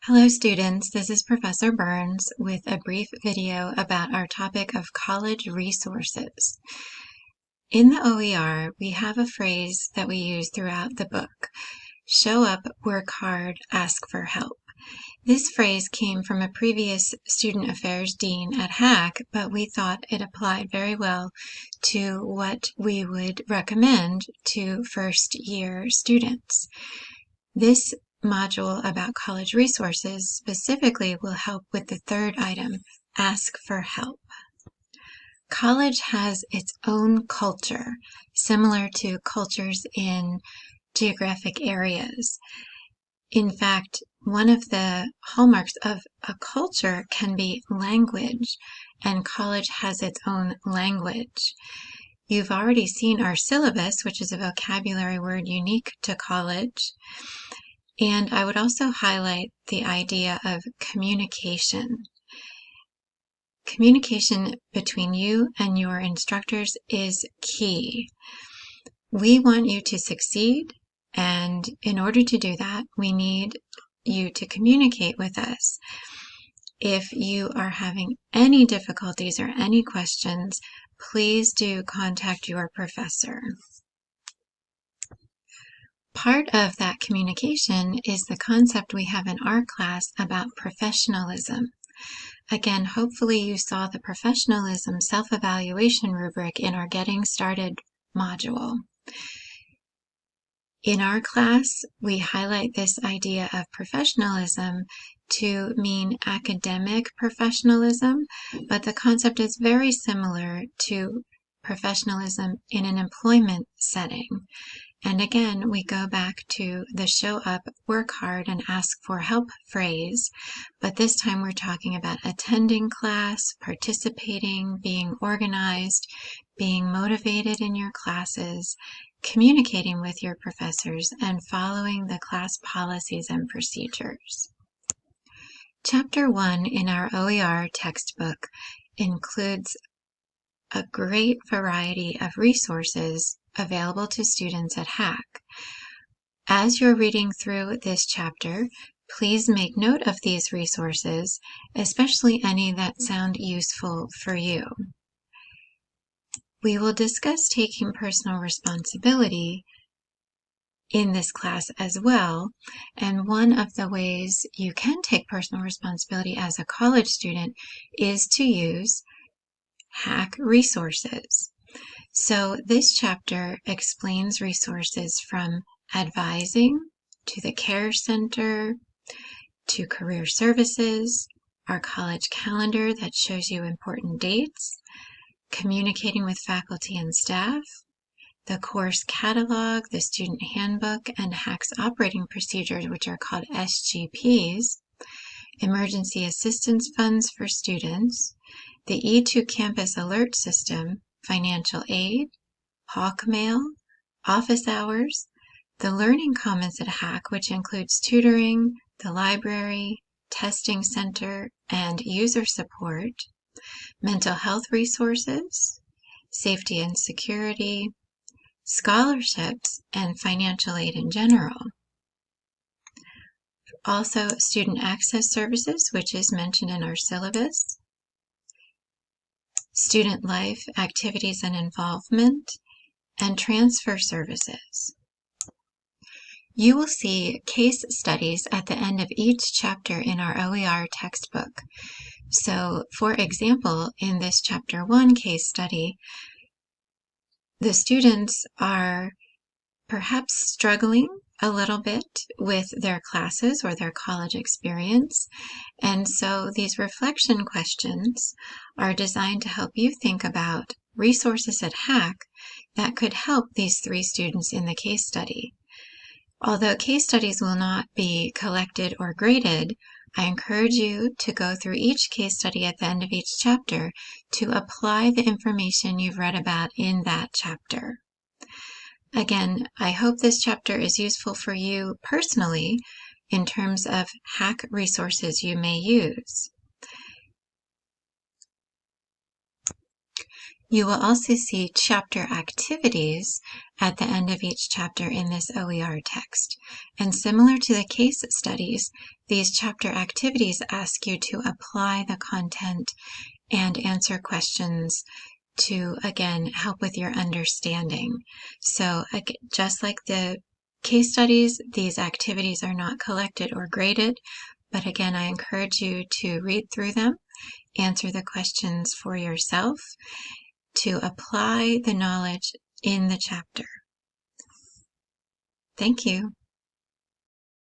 Hello students, this is Professor Burns with a brief video about our topic of college resources. In the OER, we have a phrase that we use throughout the book: show up, work hard, ask for help. This phrase came from a previous student affairs dean at HAC, but we thought it applied very well to what we would recommend to first year students. This module about college resources specifically will help with the third item, ask for help. College has its own culture, similar to cultures in geographic areas. In fact, one of the hallmarks of a culture can be language, and college has its own language. You've already seen our syllabus, which is a vocabulary word unique to college. And I would also highlight the idea of communication. Communication between you and your instructors is key. We want you to succeed, and in order to do that, we need you to communicate with us. If you are having any difficulties or any questions, please do contact your professor. Part of that communication is the concept we have in our class about professionalism. Again, hopefully you saw the professionalism self-evaluation rubric in our Getting Started module. In our class, we highlight this idea of professionalism to mean academic professionalism, but the concept is very similar to professionalism in an employment setting. And again, we go back to the show up, work hard, and ask for help phrase, but this time we're talking about attending class, participating, being organized, being motivated in your classes, communicating with your professors, and following the class policies and procedures. Chapter 1 in our OER textbook includes a great variety of resources available to students at HAC. As you're reading through this chapter, please make note of these resources, especially any that sound useful for you. We will discuss taking personal responsibility in this class as well, and one of the ways you can take personal responsibility as a college student is to use HAC resources. So this chapter explains resources from advising, to the care center, to career services, our college calendar that shows you important dates, communicating with faculty and staff, the course catalog, the student handbook, and HAC's operating procedures, which are called SGPs, emergency assistance funds for students, the E2 campus alert system, financial aid, Hawk Mail, office hours, the Learning Commons at HAC, which includes tutoring, the library, testing center, and user support, mental health resources, safety and security, scholarships, and financial aid in general. Also, student access services, which is mentioned in our syllabus, student life, activities and involvement, and transfer services. You will see case studies at the end of each chapter in our OER textbook. So, for example, in this Chapter 1 case study, the students are perhaps struggling a little bit with their classes or their college experience, and so these reflection questions are designed to help you think about resources at HAC that could help these three students in the case study. Although case studies will not be collected or graded, I encourage you to go through each case study at the end of each chapter to apply the information you've read about in that chapter. Again, I hope this chapter is useful for you personally in terms of HAC resources you may use. You will also see chapter activities at the end of each chapter in this OER text. And similar to the case studies, these chapter activities ask you to apply the content and answer questions to, again, help with your understanding. So just like the case studies, these activities are not collected or graded, but again, I encourage you to read through them, answer the questions for yourself, to apply the knowledge in the chapter. Thank you.